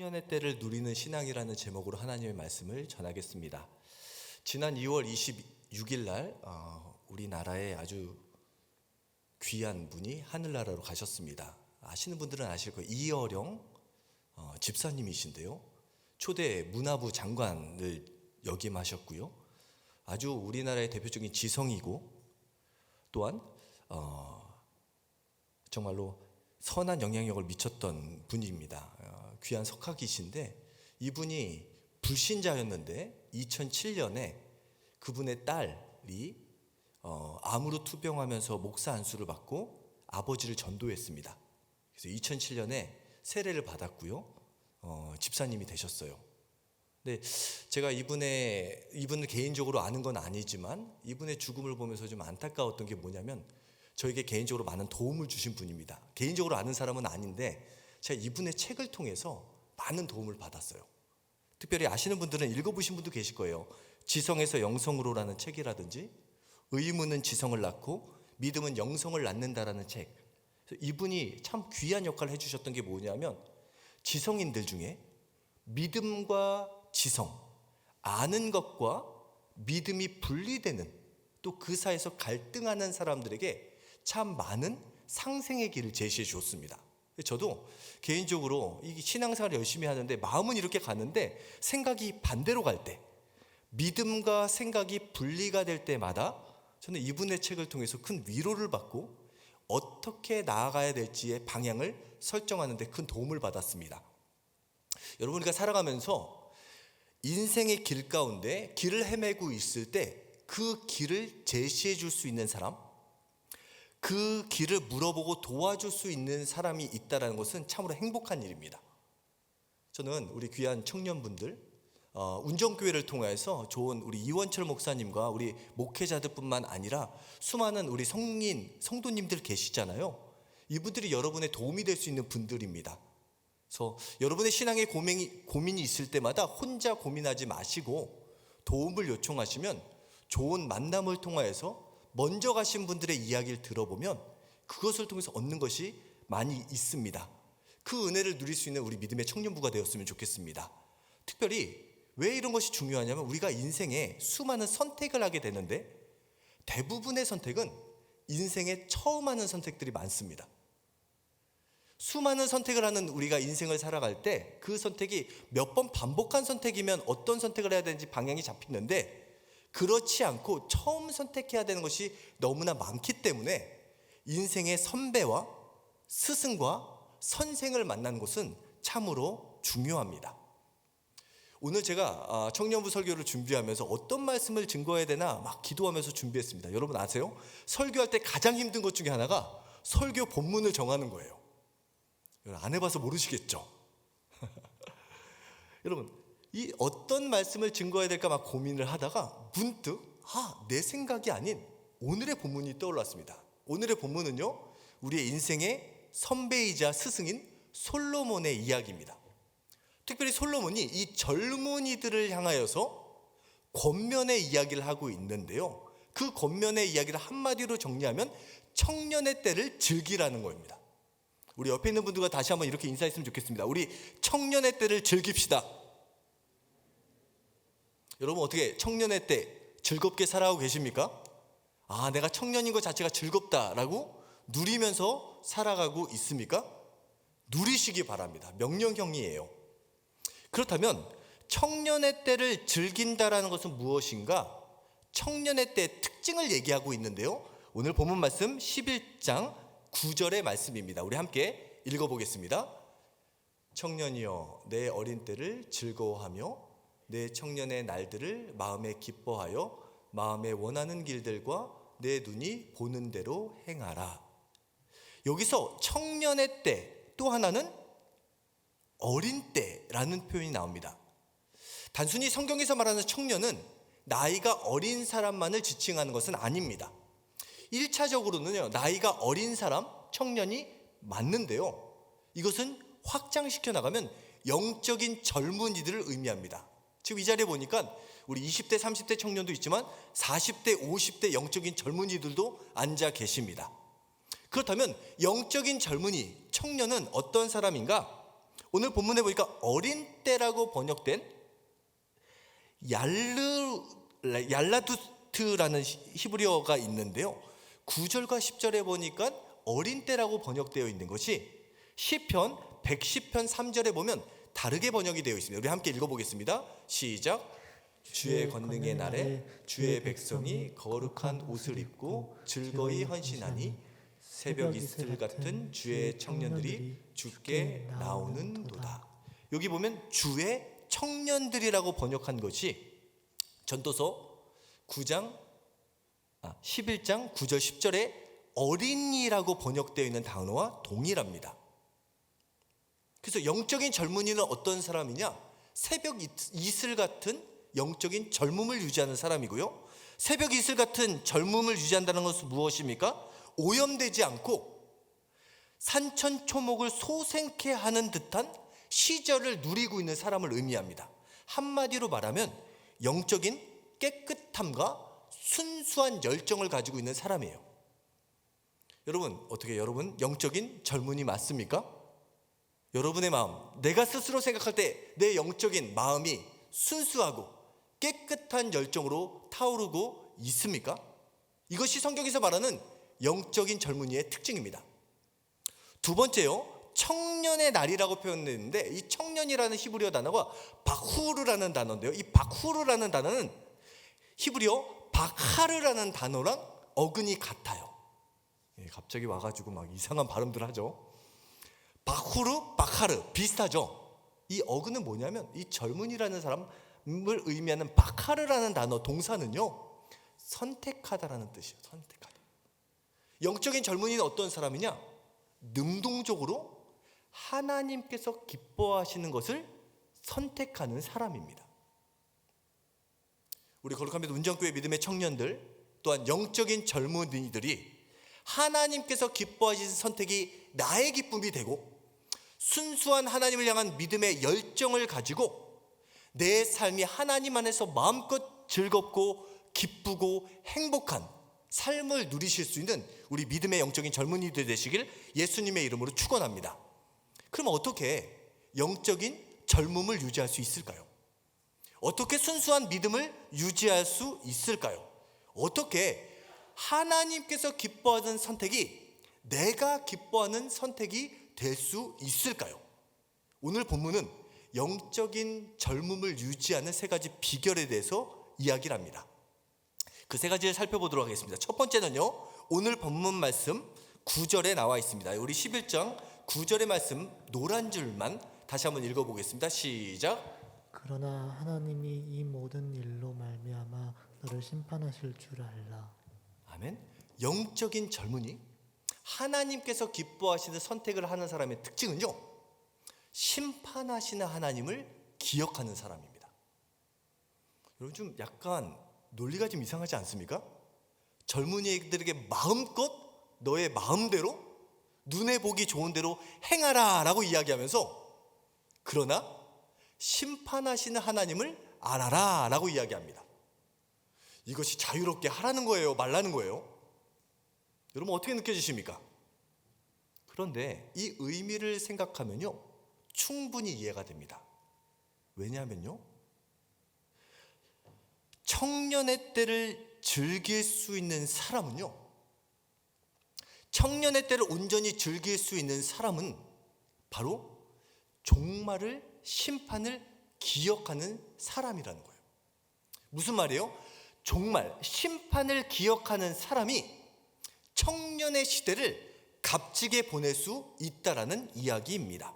청년의 때를 누리는 신앙이라는 제목으로 하나님의 말씀을 전하겠습니다. 지난 2월 26일 날 우리나라에 아주 귀한 분이 하늘나라로 가셨습니다. 아시는 분들은 아실 거예요. 이어령 집사님이신데요. 초대 문화부 장관을 역임하셨고요. 아주 우리나라의 대표적인 지성이고 또한 정말로 선한 영향력을 미쳤던 분입니다. 귀한 석학이신데 이분이 불신자였는데 2007년에 그분의 딸이 암으로 투병하면서 목사 안수를 받고 아버지를 전도했습니다. 그래서 2007년에 세례를 받았고요. 집사님이 되셨어요. 근데 제가 이분을 개인적으로 아는 건 아니지만 이분의 죽음을 보면서 좀 안타까웠던 게 뭐냐면 저에게 개인적으로 많은 도움을 주신 분입니다. 개인적으로 아는 사람은 아닌데 제가 이분의 책을 통해서 많은 도움을 받았어요. 특별히 아시는 분들은 읽어보신 분도 계실 거예요. 지성에서 영성으로라는 책이라든지 의문은 지성을 낳고 믿음은 영성을 낳는다라는 책. 이분이 참 귀한 역할을 해주셨던 게 뭐냐면 지성인들 중에 믿음과 지성, 아는 것과 믿음이 분리되는 또 그 사이에서 갈등하는 사람들에게 참 많은 상생의 길을 제시해 주었습니다. 저도 개인적으로 이 신앙생활을 열심히 하는데 마음은 이렇게 가는데 생각이 반대로 갈 때, 믿음과 생각이 분리가 될 때마다 저는 이분의 책을 통해서 큰 위로를 받고 어떻게 나아가야 될지의 방향을 설정하는 데 큰 도움을 받았습니다. 여러분, 우리가 살아가면서 인생의 길 가운데 길을 헤매고 있을 때 그 길을 제시해 줄 수 있는 사람, 그 길을 물어보고 도와줄 수 있는 사람이 있다는 것은 참으로 행복한 일입니다. 저는 우리 귀한 청년분들, 운정교회를 통해서 좋은 우리 이원철 목사님과 우리 목회자들뿐만 아니라 수많은 우리 성도님들 계시잖아요. 이분들이 여러분의 도움이 될 수 있는 분들입니다. 그래서 여러분의 신앙에 고민이 있을 때마다 혼자 고민하지 마시고 도움을 요청하시면 좋은 만남을 통하여서 먼저 가신 분들의 이야기를 들어보면 그것을 통해서 얻는 것이 많이 있습니다. 그 은혜를 누릴 수 있는 우리 믿음의 청년부가 되었으면 좋겠습니다. 특별히 왜 이런 것이 중요하냐면 우리가 인생에 수많은 선택을 하게 되는데 대부분의 선택은 인생에 처음 하는 선택들이 많습니다. 수많은 선택을 하는 우리가 인생을 살아갈 때 그 선택이 몇 번 반복한 선택이면 어떤 선택을 해야 되는지 방향이 잡히는데 그렇지 않고 처음 선택해야 되는 것이 너무나 많기 때문에 인생의 선배와 스승과 선생을 만나는 것은 참으로 중요합니다. 오늘 제가 청년부 설교를 준비하면서 어떤 말씀을 증거해야 되나 막 기도하면서 준비했습니다. 여러분 아세요? 설교할 때 가장 힘든 것 중에 하나가 설교 본문을 정하는 거예요. 안 해봐서 모르시겠죠? 여러분, 이 어떤 말씀을 증거해야 될까 막 고민을 하다가 문득 내 생각이 아닌 오늘의 본문이 떠올랐습니다. 오늘의 본문은요, 우리의 인생의 선배이자 스승인 솔로몬의 이야기입니다. 특별히 솔로몬이 이 젊은이들을 향하여서 권면의 이야기를 하고 있는데요, 그 권면의 이야기를 한마디로 정리하면 청년의 때를 즐기라는 겁니다. 우리 옆에 있는 분들과 다시 한번 이렇게 인사했으면 좋겠습니다. 우리 청년의 때를 즐깁시다. 여러분, 어떻게 청년의 때 즐겁게 살아가고 계십니까? 내가 청년인 것 자체가 즐겁다라고 누리면서 살아가고 있습니까? 누리시기 바랍니다. 명령형이에요. 그렇다면 청년의 때를 즐긴다라는 것은 무엇인가? 청년의 때의 특징을 얘기하고 있는데요, 오늘 본문 말씀 11장 9절의 말씀입니다. 우리 함께 읽어보겠습니다. 청년이여, 내 어린 때를 즐거워하며 내 청년의 날들을 마음에 기뻐하여 마음에 원하는 길들과 내 눈이 보는 대로 행하라. 여기서 청년의 때, 또 하나는 어린 때라는 표현이 나옵니다. 단순히 성경에서 말하는 청년은 나이가 어린 사람만을 지칭하는 것은 아닙니다. 1차적으로는요, 나이가 어린 사람, 청년이 맞는데요, 이것은 확장시켜 나가면 영적인 젊은이들을 의미합니다. 지금 이 자리에 보니까 우리 20대, 30대 청년도 있지만 40대, 50대 영적인 젊은이들도 앉아 계십니다. 그렇다면 영적인 젊은이, 청년은 어떤 사람인가? 오늘 본문에 보니까 어린 때라고 번역된 얄라두트라는 히브리어가 있는데요. 9절과 10절에 보니까 어린 때라고 번역되어 있는 것이 시편 110편 3절에 보면 다르게 번역이 되어 있습니다. 우리 함께 읽어보겠습니다. 시작. 주의 권능의 날에 주의 백성이 거룩한 옷을 입고 즐거이 헌신하니 새벽 이슬 같은 주의 청년들이 주께 나오는도다. 여기 보면 주의 청년들이라고 번역한 것이 전도서 11장 9절 10절에 어린이라고 번역되어 있는 단어와 동일합니다. 그래서 영적인 젊은이는 어떤 사람이냐? 새벽 이슬 같은 영적인 젊음을 유지하는 사람이고요. 새벽 이슬 같은 젊음을 유지한다는 것은 무엇입니까? 오염되지 않고 산천초목을 소생케 하는 듯한 시절을 누리고 있는 사람을 의미합니다. 한마디로 말하면 영적인 깨끗함과 순수한 열정을 가지고 있는 사람이에요. 여러분 영적인 젊은이 맞습니까? 여러분의 마음, 내가 스스로 생각할 때 내 영적인 마음이 순수하고 깨끗한 열정으로 타오르고 있습니까? 이것이 성경에서 말하는 영적인 젊은이의 특징입니다. 두 번째요, 청년의 날이라고 표현했는데 이 청년이라는 히브리어 단어가 바후르라는 단어인데요. 이 바후르라는 단어는 히브리어 바하르라는 단어랑 어근이 같아요. 갑자기 와가지고 막 이상한 발음들 하죠. 바후르, 바하르 비슷하죠. 이 어근은 뭐냐면 이 젊은이라는 사람을 의미하는 바하르라는 단어 동사는요, 선택하다라는 뜻이에요. 선택하다. 영적인 젊은이는 어떤 사람이냐? 능동적으로 하나님께서 기뻐하시는 것을 선택하는 사람입니다. 우리 거룩한 믿음 운정교회 믿음의 청년들 또한 영적인 젊은이들이 하나님께서 기뻐하시는 선택이 나의 기쁨이 되고 순수한 하나님을 향한 믿음의 열정을 가지고 내 삶이 하나님 안에서 마음껏 즐겁고 기쁘고 행복한 삶을 누리실 수 있는 우리 믿음의 영적인 젊은이들 되시길 예수님의 이름으로 축원합니다. 그럼 어떻게 영적인 젊음을 유지할 수 있을까요? 어떻게 순수한 믿음을 유지할 수 있을까요? 어떻게 하나님께서 기뻐하는 선택이 내가 기뻐하는 선택이 될 수 있을까요? 오늘 본문은 영적인 젊음을 유지하는 세 가지 비결에 대해서 이야기를 합니다. 그 세 가지를 살펴보도록 하겠습니다. 첫 번째는요, 오늘 본문 말씀 9절에 나와 있습니다. 우리 11장 9절의 말씀 노란 줄만 다시 한번 읽어보겠습니다. 시작. 그러나 하나님이 이 모든 일로 말미암아 너를 심판하실 줄 알라. 아멘. 영적인 젊은이, 하나님께서 기뻐하시는 선택을 하는 사람의 특징은요, 심판하시는 하나님을 기억하는 사람입니다. 여러분 좀 약간 논리가 좀 이상하지 않습니까? 젊은이들에게 마음껏 너의 마음대로 눈에 보기 좋은 대로 행하라 라고 이야기하면서 그러나 심판하시는 하나님을 알아라 라고 이야기합니다. 이것이 자유롭게 하라는 거예요, 말라는 거예요? 여러분 어떻게 느껴지십니까? 그런데 이 의미를 생각하면요, 충분히 이해가 됩니다. 왜냐하면요, 청년의 때를 즐길 수 있는 사람은요, 청년의 때를 온전히 즐길 수 있는 사람은 바로 종말을, 심판을 기억하는 사람이라는 거예요. 무슨 말이에요? 종말, 심판을 기억하는 사람이 청년의 시대를 값지게 보낼 수 있다라는 이야기입니다.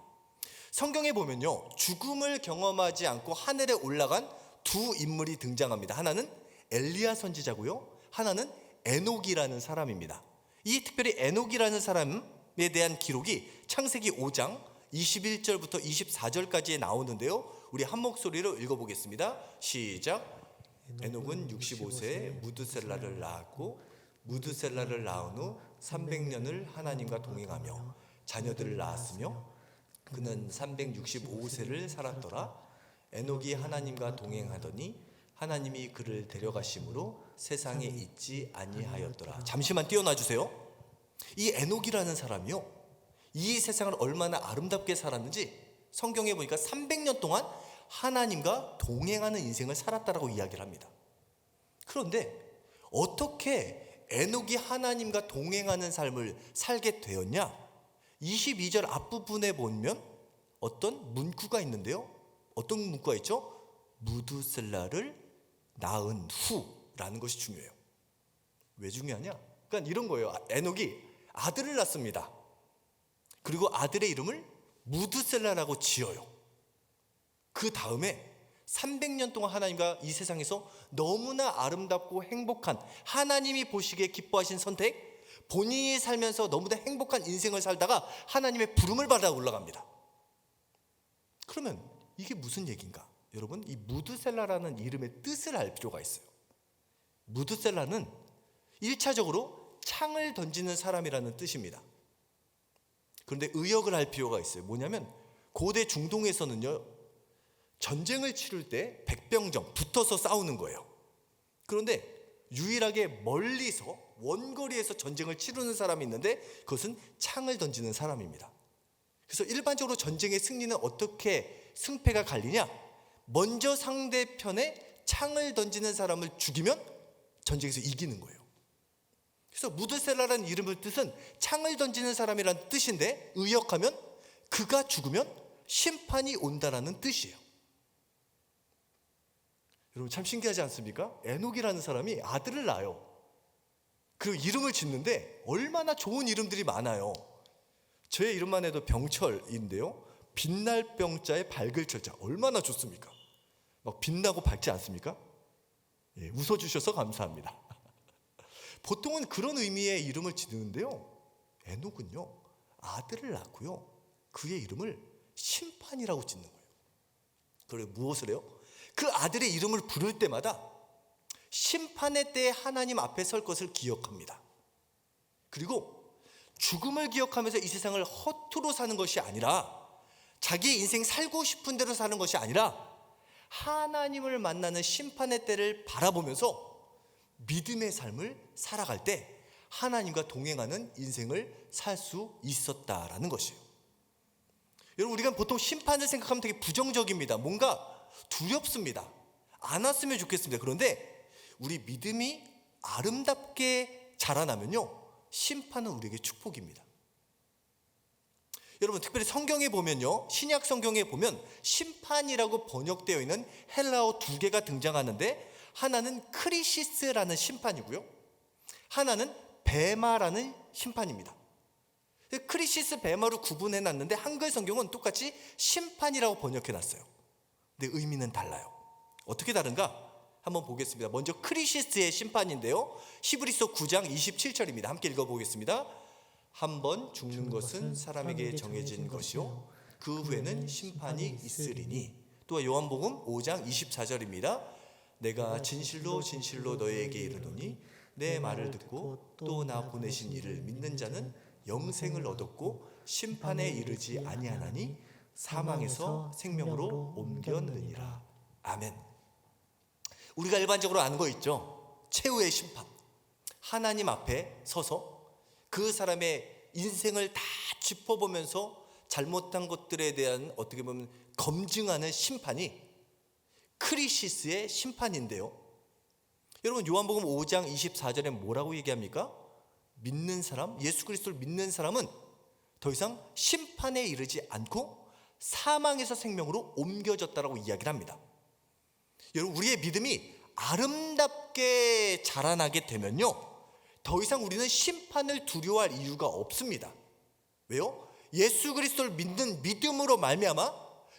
성경에 보면요, 죽음을 경험하지 않고 하늘에 올라간 두 인물이 등장합니다. 하나는 엘리야 선지자고요, 하나는 에녹이라는 사람입니다. 이 특별히 에녹이라는 사람에 대한 기록이 창세기 5장 21절부터 24절까지에 나오는데요, 우리 한 목소리로 읽어보겠습니다. 시작. 에녹은 65세에 무드셀라를 낳았고 무드셀라를 낳은 후 300년을 하나님과 동행하며 자녀들을 낳았으며 그는 365세를 살았더라. 에녹이 하나님과 동행하더니 하나님이 그를 데려가심으로 세상에 있지 아니하였더라. 잠시만 띄워놔 주세요. 이 에녹이라는 사람이요, 이 세상을 얼마나 아름답게 살았는지 성경에 보니까 300년 동안 하나님과 동행하는 인생을 살았다라고 이야기를 합니다. 그런데 어떻게 에녹이 하나님과 동행하는 삶을 살게 되었냐? 22절 앞부분에 보면 어떤 문구가 있는데요. 어떤 문구가 있죠? 무두셀라를 낳은 후라는 것이 중요해요. 왜 중요하냐? 그러니까 이런 거예요. 에녹이 아들을 낳습니다. 그리고 아들의 이름을 무두셀라라고 지어요. 그 다음에 300년 동안 하나님과 이 세상에서 너무나 아름답고 행복한, 하나님이 보시기에 기뻐하신 선택, 본인이 살면서 너무나 행복한 인생을 살다가 하나님의 부름을 받아 올라갑니다. 그러면 이게 무슨 얘기인가? 여러분, 이 무두셀라라는 이름의 뜻을 알 필요가 있어요. 무두셀라는 1차적으로 창을 던지는 사람이라는 뜻입니다. 그런데 의역을 할 필요가 있어요. 뭐냐면 고대 중동에서는요, 전쟁을 치를 때 백병정 붙어서 싸우는 거예요. 그런데 유일하게 멀리서 원거리에서 전쟁을 치르는 사람이 있는데 그것은 창을 던지는 사람입니다. 그래서 일반적으로 전쟁의 승리는 어떻게 승패가 갈리냐? 먼저 상대편에 창을 던지는 사람을 죽이면 전쟁에서 이기는 거예요. 그래서 무드셀라라는 이름의 뜻은 창을 던지는 사람이라는 뜻인데 의역하면 그가 죽으면 심판이 온다라는 뜻이에요. 여러분 참 신기하지 않습니까? 에녹이라는 사람이 아들을 낳아요. 그리고 이름을 짓는데 얼마나 좋은 이름들이 많아요. 제 이름만 해도 병철인데요, 빛날 병자에 밝을 철자, 얼마나 좋습니까? 막 빛나고 밝지 않습니까? 예, 웃어주셔서 감사합니다. 보통은 그런 의미의 이름을 짓는데요, 에녹은요 아들을 낳고요 그의 이름을 심판이라고 짓는 거예요. 그리고 무엇을 해요? 그 아들의 이름을 부를 때마다 심판의 때에 하나님 앞에 설 것을 기억합니다. 그리고 죽음을 기억하면서 이 세상을 허투루 사는 것이 아니라, 자기의 인생 살고 싶은 대로 사는 것이 아니라 하나님을 만나는 심판의 때를 바라보면서 믿음의 삶을 살아갈 때 하나님과 동행하는 인생을 살 수 있었다라는 것이에요. 여러분, 우리가 보통 심판을 생각하면 되게 부정적입니다. 뭔가 두렵습니다. 안 왔으면 좋겠습니다. 그런데 우리 믿음이 아름답게 자라나면요, 심판은 우리에게 축복입니다. 여러분, 특별히 성경에 보면요, 신약 성경에 보면 심판이라고 번역되어 있는 헬라어 2개가 등장하는데, 하나는 크리시스라는 심판이고요, 하나는 베마라는 심판입니다. 크리시스, 베마로 구분해 놨는데 한글 성경은 똑같이 심판이라고 번역해 놨어요. 근데 의미는 달라요. 어떻게 다른가? 한번 보겠습니다. 먼저 크리시스의 심판인데요, 히브리서 9장 27절입니다. 함께 읽어보겠습니다. 한 번 죽는 것은 사람에게 정해진 것이요 그 후에는 심판이 있으리니. 또한 요한복음 5장 24절입니다. 내가 진실로 진실로 너희에게 이르노니 내 말을 듣고 또 나 보내신 이를 믿는 자는 영생을 얻었고 심판에 이르지 아니하나니 사망에서 생명으로 옮겼느니라. 아멘. 우리가 일반적으로 아는 거 있죠? 최후의 심판. 하나님 앞에 서서 그 사람의 인생을 다 짚어보면서 잘못한 것들에 대한 어떻게 보면 검증하는 심판이 크리시스의 심판인데요, 여러분 요한복음 5장 24절에 뭐라고 얘기합니까? 믿는 사람, 예수 그리스도를 믿는 사람은 더 이상 심판에 이르지 않고 사망에서 생명으로 옮겨졌다라고 이야기를 합니다. 여러분, 우리의 믿음이 아름답게 자라나게 되면요, 더 이상 우리는 심판을 두려워할 이유가 없습니다. 왜요? 예수 그리스도를 믿는 믿음으로 말미암아,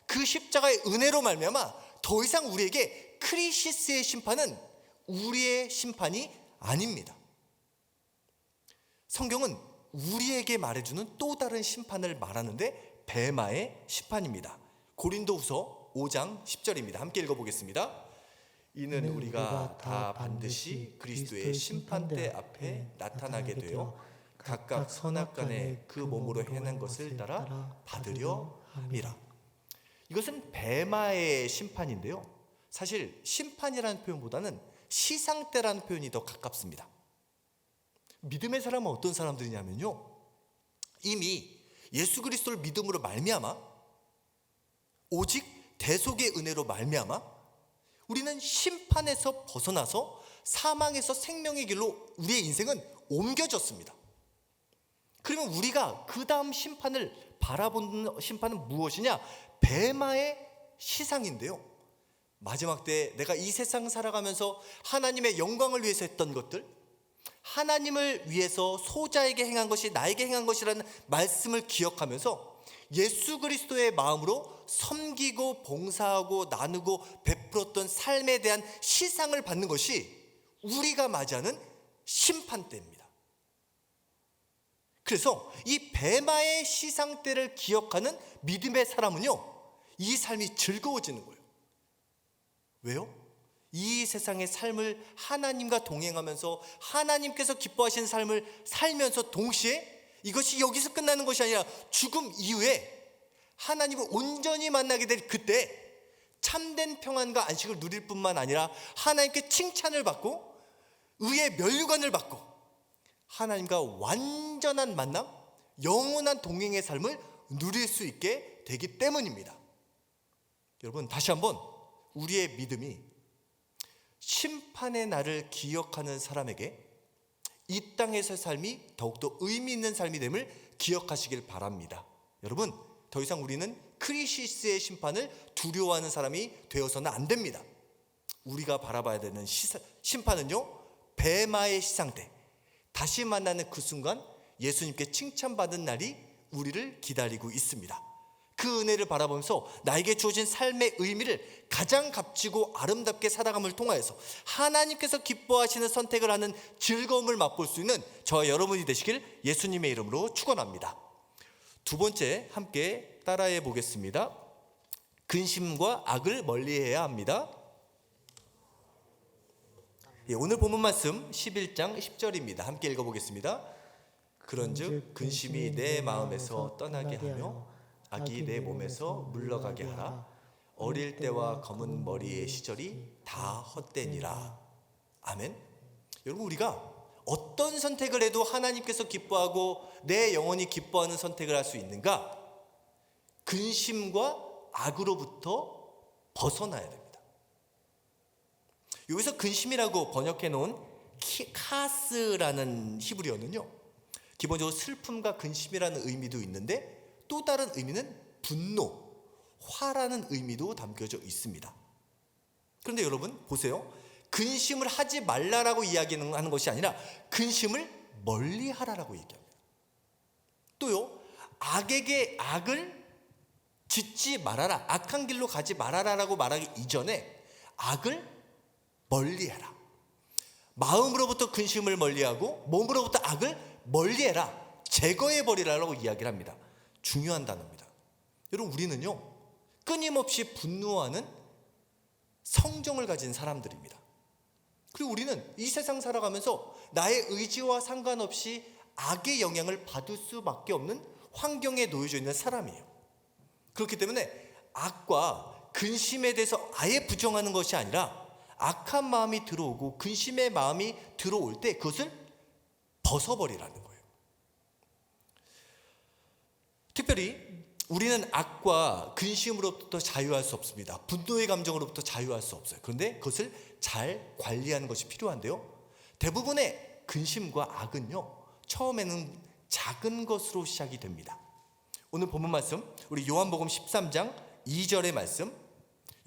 그 십자가의 은혜로 말미암아 더 이상 우리에게 크리시스의 심판은 우리의 심판이 아닙니다. 성경은 우리에게 말해주는 또 다른 심판을 말하는데 베마의 심판입니다. 고린도후서 5장 10절입니다. 함께 읽어보겠습니다. 이는 우리가 다 반드시 그리스도의 심판대 앞에 나타나게 되어 각각 선악간에 그 몸으로 행한 것을 따라 받으려 함이라. 이것은 베마의 심판인데요, 사실 심판이라는 표현보다는 시상대라는 표현이 더 가깝습니다. 믿음의 사람은 어떤 사람들이냐면요, 이미 예수 그리스도를 믿음으로 말미암아 오직 대속의 은혜로 말미암아 우리는 심판에서 벗어나서 사망에서 생명의 길로 우리의 인생은 옮겨졌습니다. 그러면 우리가 그 다음 심판을 바라보는 심판은 무엇이냐? 뱀마의 시상인데요. 마지막 때 내가 이 세상 살아가면서 하나님의 영광을 위해서 했던 것들, 하나님을 위해서 소자에게 행한 것이 나에게 행한 것이라는 말씀을 기억하면서 예수 그리스도의 마음으로 섬기고 봉사하고 나누고 베풀었던 삶에 대한 시상을 받는 것이 우리가 맞이하는 심판 때입니다. 그래서 이 뱀마의 시상 때를 기억하는 믿음의 사람은요, 이 삶이 즐거워지는 거예요. 왜요? 이 세상의 삶을 하나님과 동행하면서 하나님께서 기뻐하시는 삶을 살면서 동시에 이것이 여기서 끝나는 것이 아니라 죽음 이후에 하나님을 온전히 만나게 될 그때 참된 평안과 안식을 누릴 뿐만 아니라 하나님께 칭찬을 받고 의의 면류관을 받고 하나님과 완전한 만남, 영원한 동행의 삶을 누릴 수 있게 되기 때문입니다. 여러분, 다시 한번 우리의 믿음이 심판의 날을 기억하는 사람에게 이 땅에서의 삶이 더욱더 의미 있는 삶이 됨을 기억하시길 바랍니다. 여러분, 더 이상 우리는 크리시스의 심판을 두려워하는 사람이 되어서는 안 됩니다. 우리가 바라봐야 되는 심판은요, 뱀마의 시상 때 다시 만나는 그 순간 예수님께 칭찬받은 날이 우리를 기다리고 있습니다. 그 은혜를 바라보면서 나에게 주어진 삶의 의미를 가장 값지고 아름답게 살아감을 통하여서 하나님께서 기뻐하시는 선택을 하는 즐거움을 맛볼 수 있는 저와 여러분이 되시길 예수님의 이름으로 축원합니다. 두 번째, 함께 따라해 보겠습니다. 근심과 악을 멀리해야 합니다. 오늘 본문 말씀 11장 10절입니다. 함께 읽어보겠습니다. 그런즉 근심이 내 마음에서 떠나게 하며 악이 내 몸에서 물러가게 하라. 어릴 때와 검은 머리의 시절이 다 헛되니라. 아멘. 여러분, 우리가 어떤 선택을 해도 하나님께서 기뻐하고 내 영혼이 기뻐하는 선택을 할 수 있는가? 근심과 악으로부터 벗어나야 됩니다. 여기서 근심이라고 번역해 놓은 카스라는 히브리어는요, 기본적으로 슬픔과 근심이라는 의미도 있는데 또 다른 의미는 분노, 화라는 의미도 담겨져 있습니다. 그런데 여러분 보세요. 근심을 하지 말라라고 이야기하는 것이 아니라 근심을 멀리하라라고 얘기합니다. 또요, 악에게 악을 짓지 말아라, 악한 길로 가지 말아라라고 말하기 이전에 악을 멀리해라. 마음으로부터 근심을 멀리하고 몸으로부터 악을 멀리해라, 제거해버리라라고 이야기를 합니다. 중요한 단어입니다. 여러분, 우리는요 끊임없이 분노하는 성정을 가진 사람들입니다. 그리고 우리는 이 세상 살아가면서 나의 의지와 상관없이 악의 영향을 받을 수밖에 없는 환경에 놓여져 있는 사람이에요. 그렇기 때문에 악과 근심에 대해서 아예 부정하는 것이 아니라 악한 마음이 들어오고 근심의 마음이 들어올 때 그것을 벗어버리라는 거예요. 특별히 우리는 악과 근심으로부터 자유할 수 없습니다. 분노의 감정으로부터 자유할 수 없어요. 그런데 그것을 잘 관리하는 것이 필요한데요, 대부분의 근심과 악은요 처음에는 작은 것으로 시작이 됩니다. 오늘 본문 말씀, 우리 요한복음 13장 2절의 말씀,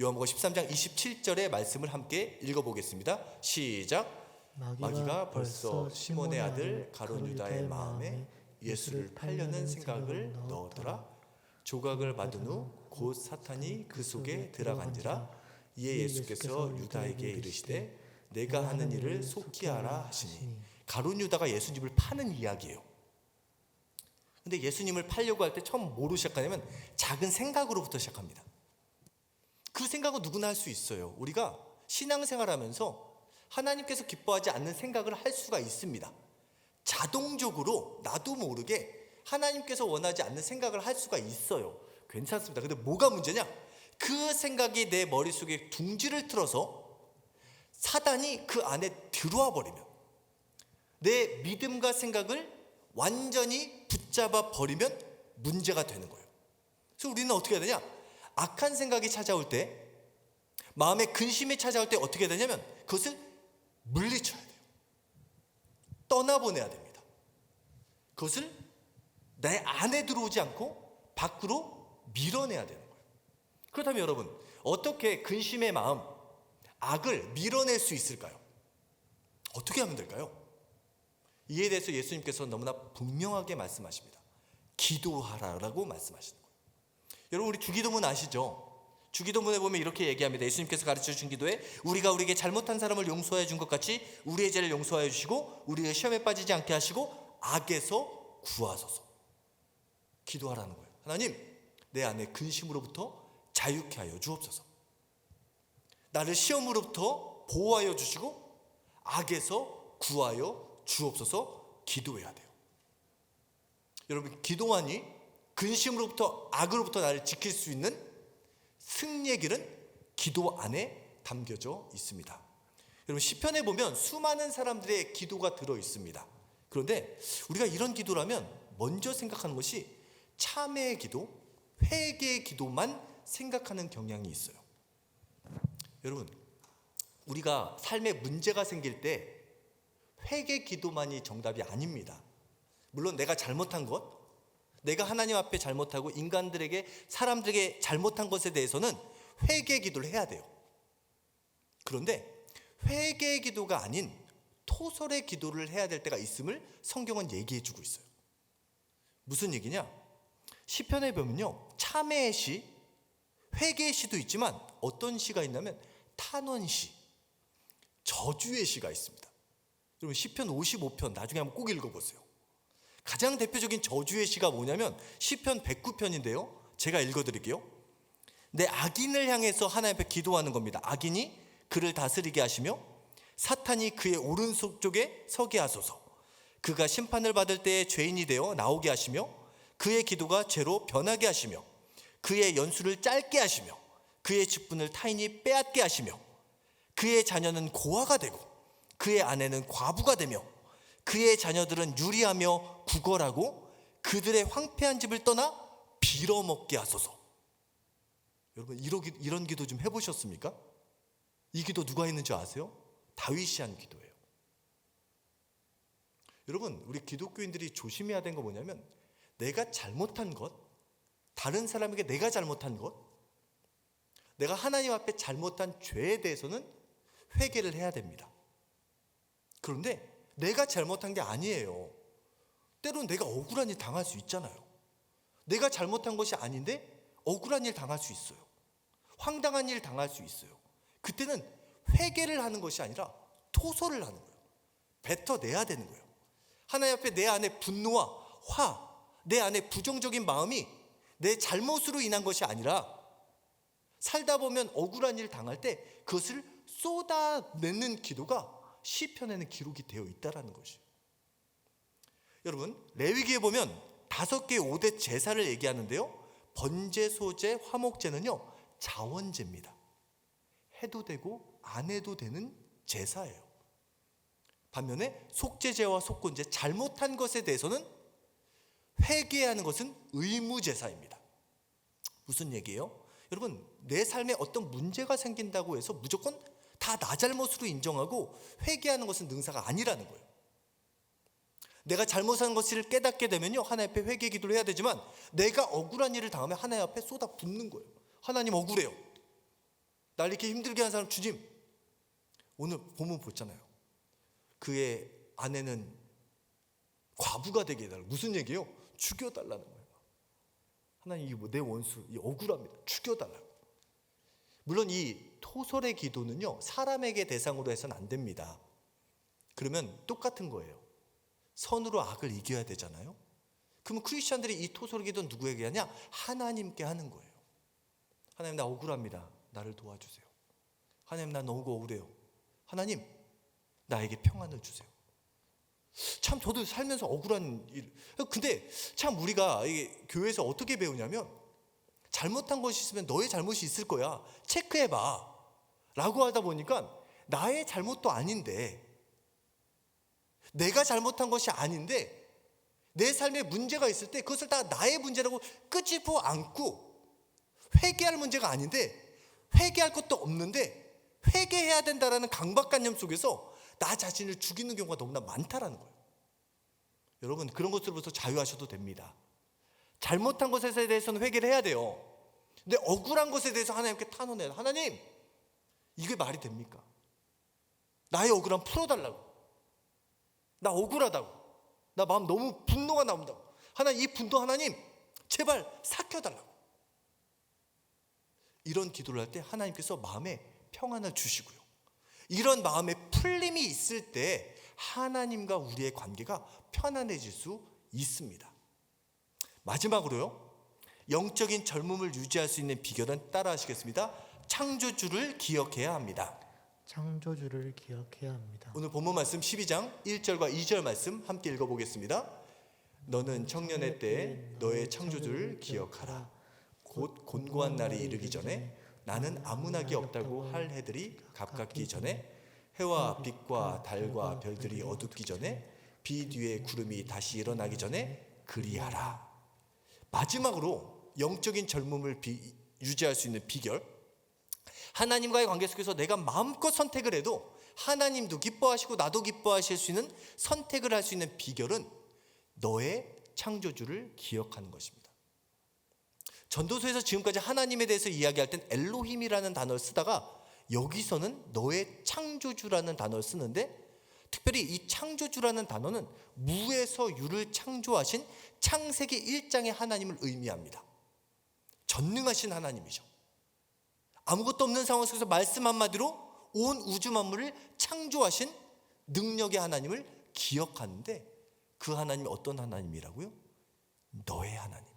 요한복음 13장 27절의 말씀을 함께 읽어보겠습니다. 시작. 마귀가 벌써 시몬의 아들 가룟 유다의 마음에 예수를 팔려는 생각을 넣었더라. 조각을 받은 후 곧 사탄이 그 속에 들어간지라. 이에 예수께서 유다에게 이르시되 내가 하는 일을 속히 하라 하시니. 가룟 유다가 예수님을 파는 이야기예요. 근데 예수님을 팔려고 할 때 처음 뭐로 시작하냐면 작은 생각으로부터 시작합니다. 그 생각은 누구나 할 수 있어요. 우리가 신앙생활하면서 하나님께서 기뻐하지 않는 생각을 할 수가 있습니다. 자동적으로 나도 모르게 하나님께서 원하지 않는 생각을 할 수가 있어요. 괜찮습니다. 근데 뭐가 문제냐? 그 생각이 내 머릿속에 둥지를 틀어서 사단이 그 안에 들어와 버리면, 내 믿음과 생각을 완전히 붙잡아 버리면 문제가 되는 거예요. 그래서 우리는 어떻게 해야 되냐? 악한 생각이 찾아올 때, 마음에 근심이 찾아올 때 어떻게 되냐면 그것을 물리쳐야 돼요. 떠나보내야 됩니다. 그것을 내 안에 들어오지 않고 밖으로 밀어내야 되는 거예요. 그렇다면 여러분, 어떻게 근심의 마음, 악을 밀어낼 수 있을까요? 어떻게 하면 될까요? 이에 대해서 예수님께서 너무나 분명하게 말씀하십니다. 기도하라라고 말씀하시는 거예요. 여러분, 우리 주기도문 아시죠? 주기도문에 보면 이렇게 얘기합니다. 예수님께서 가르쳐 주신 기도에 우리가 우리에게 잘못한 사람을 용서해 준 것 같이 우리의 죄를 용서해 주시고 우리의 시험에 빠지지 않게 하시고 악에서 구하소서. 기도하라는 거예요. 하나님, 내 안에 근심으로부터 자유케 하여 주옵소서. 나를 시험으로부터 보호하여 주시고 악에서 구하여 주옵소서. 기도해야 돼요. 여러분, 기도하니 근심으로부터 악으로부터 나를 지킬 수 있는 승리의 길은 기도 안에 담겨져 있습니다. 여러분, 시편에 보면 수많은 사람들의 기도가 들어 있습니다. 그런데 우리가 이런 기도라면 먼저 생각하는 것이 참회의 기도, 회개의 기도만 생각하는 경향이 있어요. 여러분, 우리가 삶에 문제가 생길 때 회개 기도만이 정답이 아닙니다. 물론 내가 잘못한 것, 내가 하나님 앞에 잘못하고 인간들에게, 사람들에게 잘못한 것에 대해서는 회개 기도를 해야 돼요. 그런데 회개의 기도가 아닌 토설의 기도를 해야 될 때가 있음을 성경은 얘기해 주고 있어요. 무슨 얘기냐? 시편에 보면요, 참회의 시, 회개의 시도 있지만 어떤 시가 있냐면 탄원시, 저주의 시가 있습니다. 여러분, 시편 55편 나중에 한번 꼭 읽어보세요. 가장 대표적인 저주의 시가 뭐냐면 시편 109편인데요. 제가 읽어드릴게요. 내 악인을 향해서 하나님 앞에 기도하는 겁니다. 악인이 그를 다스리게 하시며 사탄이 그의 오른쪽 쪽에 서게 하소서. 그가 심판을 받을 때에 죄인이 되어 나오게 하시며 그의 기도가 죄로 변하게 하시며 그의 연수를 짧게 하시며 그의 직분을 타인이 빼앗게 하시며 그의 자녀는 고아가 되고 그의 아내는 과부가 되며 그의 자녀들은 유리하며 구걸하고 그들의 황폐한 집을 떠나 빌어먹게 하소서. 여러분, 이런 기도 좀 해보셨습니까? 이 기도 누가 했는지 아세요? 다윗이 한 기도예요. 여러분, 우리 기독교인들이 조심해야 되는 거 뭐냐면 내가 잘못한 것, 다른 사람에게 내가 잘못한 것, 내가 하나님 앞에 잘못한 죄에 대해서는 회개를 해야 됩니다. 그런데 내가 잘못한 게 아니에요. 때로는 내가 억울한 일 당할 수 있잖아요. 내가 잘못한 것이 아닌데 억울한 일 당할 수 있어요. 황당한 일 당할 수 있어요. 그때는 회개를 하는 것이 아니라 토설을 하는 거예요. 뱉어내야 되는 거예요. 하나님 앞에 내 안에 분노와 화, 내 안에 부정적인 마음이 내 잘못으로 인한 것이 아니라 살다 보면 억울한 일 당할 때 그것을 쏟아내는 기도가 시편에는 기록이 되어 있다는 것이에요. 여러분, 레위기에 보면 5개의 5대 제사를 얘기하는데요, 번제, 소제, 화목제는요 자원제입니다. 해도 되고 안 해도 되는 제사예요. 반면에 속죄제와 속건제, 잘못한 것에 대해서는 회개하는 것은 의무제사입니다. 무슨 얘기예요? 여러분, 내 삶에 어떤 문제가 생긴다고 해서 무조건 다 나 잘못으로 인정하고 회개하는 것은 능사가 아니라는 거예요. 내가 잘못한 것을 깨닫게 되면요, 하나님 앞에 회개 기도를 해야 되지만 내가 억울한 일을 당하면 하나님 앞에 쏟아붓는 거예요. 하나님 억울해요. 날 이렇게 힘들게 한 사람 주님. 오늘 본문 보잖아요. 그의 아내는 과부가 되게 해달라고. 무슨 얘기예요? 죽여달라는 거예요. 하나님, 이게 내 원수, 이 억울합니다. 죽여달라고. 물론 이 토설의 기도는요, 사람에게 대상으로 해서는 안 됩니다. 그러면 똑같은 거예요. 선으로 악을 이겨야 되잖아요. 그러면 크리스천들이 이 토설의 기도는 누구에게 하냐? 하나님께 하는 거예요. 하나님, 나 억울합니다. 나를 도와주세요. 하나님, 나 너무 억울해요. 하나님, 나에게 평안을 주세요. 참 저도 살면서 억울한 일. 근데 참 우리가 교회에서 어떻게 배우냐면 잘못한 것이 있으면 너의 잘못이 있을 거야. 체크해봐. 라고 하다 보니까 나의 잘못도 아닌데, 내가 잘못한 것이 아닌데 내 삶에 문제가 있을 때 그것을 다 나의 문제라고 끄집어 안고 회개할 문제가 아닌데, 회개할 것도 없는데 회개해야 된다라는 강박관념 속에서 나 자신을 죽이는 경우가 너무나 많다라는 거예요. 여러분, 그런 것으로부터 자유하셔도 됩니다. 잘못한 것에 대해서는 회개를 해야 돼요. 근데 억울한 것에 대해서 하나님께 탄원해요. 하나님, 이게 말이 됩니까? 나의 억울함 풀어달라고. 나 억울하다고. 나 마음 너무 분노가 나온다고. 하나님, 이 분노 하나님 제발 삭혀달라고. 이런 기도를 할 때 하나님께서 마음에 평안을 주시고요, 이런 마음에 풀림이 있을 때 하나님과 우리의 관계가 편안해질 수 있습니다. 마지막으로요, 영적인 젊음을 유지할 수 있는 비결은 따라 하시겠습니다. 창조주를 기억해야 합니다. 창조주를 기억해야 합니다. 오늘 본문 말씀 12장 1절과 2절 말씀 함께 읽어보겠습니다. 너는 청년의 때에 너의 창조주를 기억하라. 곧 곤고한 날이 이르기 전에 나는 아무나기 없다고 할 해들이 가깝기 전에, 해와 빛과 달과 별들이 어둡기 전에, 비 뒤에 구름이 다시 일어나기 전에 그리하라. 마지막으로 영적인 젊음을 유지할 수 있는 비결, 하나님과의 관계 속에서 내가 마음껏 선택을 해도 하나님도 기뻐하시고 나도 기뻐하실 수 있는 선택을 할 수 있는 비결은 너의 창조주를 기억하는 것입니다. 전도서에서 지금까지 하나님에 대해서 이야기할 땐 엘로힘이라는 단어를 쓰다가 여기서는 너의 창조주라는 단어를 쓰는데, 특별히 이 창조주라는 단어는 무에서 유를 창조하신 창세기 1장의 하나님을 의미합니다. 전능하신 하나님이죠. 아무것도 없는 상황 속에서 말씀 한마디로 온 우주 만물을 창조하신 능력의 하나님을 기억하는데, 그 하나님이 어떤 하나님이라고요? 너의 하나님.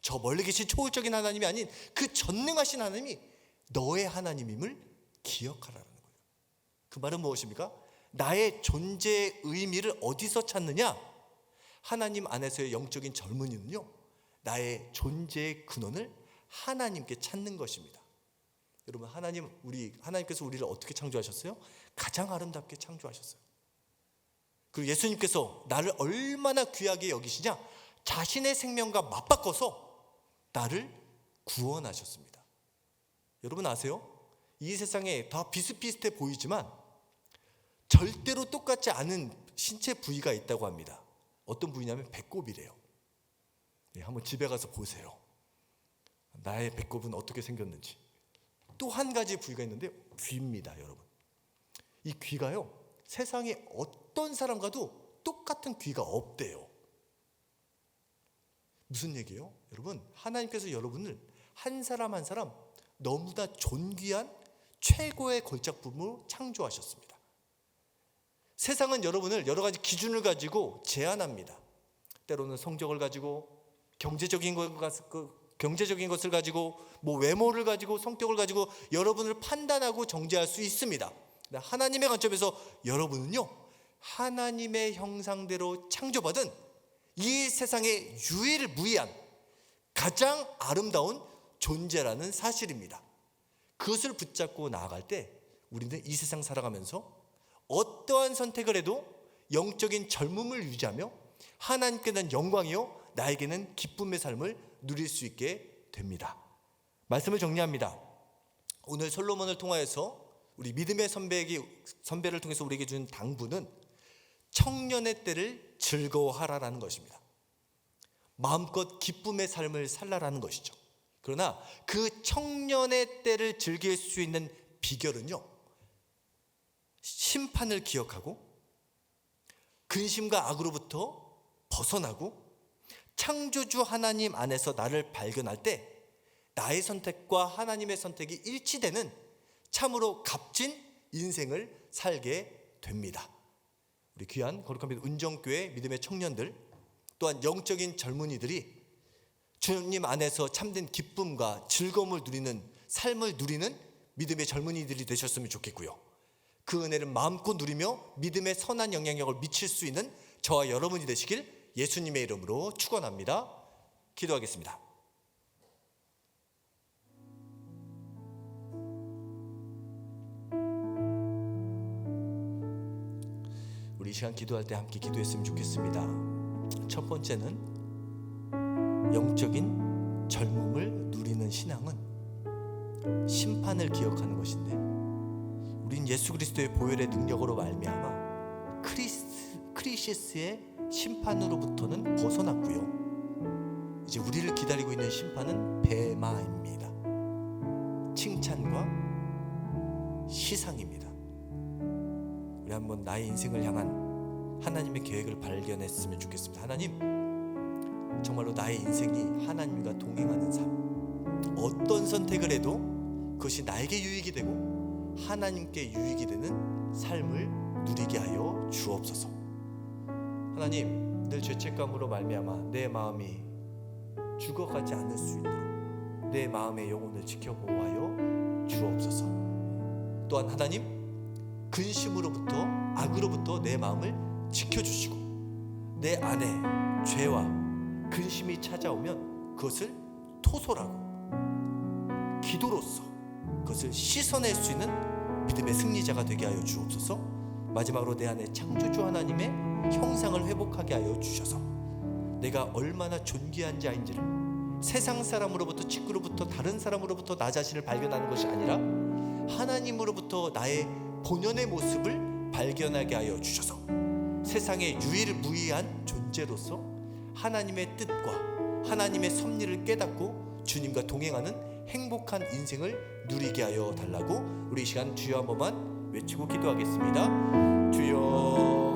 저 멀리 계신 초월적인 하나님이 아닌 그 전능하신 하나님이 너의 하나님임을 기억하라는 거예요. 그 말은 무엇입니까? 나의 존재의 의미를 어디서 찾느냐? 하나님 안에서의 영적인 젊은이는요, 나의 존재의 근원을 하나님께 찾는 것입니다. 여러분, 하나님께서 우리를 어떻게 창조하셨어요? 가장 아름답게 창조하셨어요. 그리고 예수님께서 나를 얼마나 귀하게 여기시냐? 자신의 생명과 맞바꿔서 나를 구원하셨습니다. 여러분 아세요? 이 세상에 다 비슷비슷해 보이지만 절대로 똑같지 않은 신체 부위가 있다고 합니다. 어떤 부위냐면 배꼽이래요. 네, 한번 집에 가서 보세요. 나의 배꼽은 어떻게 생겼는지. 또 한 가지 부위가 있는데 귀입니다, 여러분. 이 귀가요, 세상에 어떤 사람과도 똑같은 귀가 없대요. 무슨 얘기예요? 여러분, 하나님께서 여러분을 한 사람 한 사람 너무나 존귀한 최고의 걸작품으로 창조하셨습니다. 세상은 여러분을 여러 가지 기준을 가지고 제한합니다. 때로는 성적을 가지고, 경제적인 것을 가지고, 외모를 가지고, 성격을 가지고 여러분을 판단하고 정죄할 수 있습니다. 하나님의 관점에서 여러분은요, 하나님의 형상대로 창조받은 이 세상에 유일무이한 가장 아름다운 존재라는 사실입니다. 그것을 붙잡고 나아갈 때 우리는 이 세상 살아가면서 어떠한 선택을 해도 영적인 젊음을 유지하며 하나님께는 영광이요 나에게는 기쁨의 삶을 누릴 수 있게 됩니다. 말씀을 정리합니다. 오늘 솔로몬을 통하여서 우리 믿음의 선배를 통해서 우리에게 준 당부는 청년의 때를 즐거워하라라는 것입니다. 마음껏 기쁨의 삶을 살라라는 것이죠. 그러나 그 청년의 때를 즐길 수 있는 비결은요, 심판을 기억하고 근심과 악으로부터 벗어나고 창조주 하나님 안에서 나를 발견할 때 나의 선택과 하나님의 선택이 일치되는 참으로 값진 인생을 살게 됩니다. 우리 귀한 거룩한 믿음 은정교회 믿음의 청년들, 또한 영적인 젊은이들이 주님 안에서 참된 기쁨과 즐거움을 누리는 삶을 누리는 믿음의 젊은이들이 되셨으면 좋겠고요, 그 은혜를 마음껏 누리며 믿음의 선한 영향력을 미칠 수 있는 저와 여러분이 되시길 예수님의 이름으로 축원합니다. 기도하겠습니다. 우리 이 시간 기도할 때 함께 기도했으면 좋겠습니다. 첫 번째는 영적인 젊음을 누리는 신앙은 심판을 기억하는 것인데, 우린 예수 그리스도의 보혈의 능력으로 말미암아 크리시스의 심판으로부터는 벗어났고요. 이제 우리를 기다리고 있는 심판은 배마입니다. 칭찬과 시상입니다. 우리 한번 나의 인생을 향한 하나님의 계획을 발견했으면 좋겠습니다. 하나님, 정말로 나의 인생이 하나님과 동행하는 삶, 어떤 선택을 해도 그것이 나에게 유익이 되고 하나님께 유익이 되는 삶을 누리게 하여 주옵소서. 하나님, 늘 죄책감으로 말미암아 내 마음이 죽어가지 않을 수 있도록 내 마음의 영혼을 지켜보호하여 주옵소서. 또한 하나님, 근심으로부터 악으로부터 내 마음을 지켜주시고 내 안에 죄와 근심이 찾아오면 그것을 토설하고 기도로서 그것을 씻어낼 수 있는 믿음의 승리자가 되게 하여 주옵소서. 마지막으로 내 안에 창조주 하나님의 형상을 회복하게 하여 주셔서 내가 얼마나 존귀한 자인지를 세상 사람으로부터, 친구로부터, 다른 사람으로부터 나 자신을 발견하는 것이 아니라 하나님으로부터 나의 본연의 모습을 발견하게 하여 주셔서 세상에 유일무이한 존재로서 하나님의 뜻과 하나님의 섭리를 깨닫고 주님과 동행하는 행복한 인생을 누리게 하여 달라고 우리 이 시간 주여 한 번만 외치고 기도하겠습니다. 주여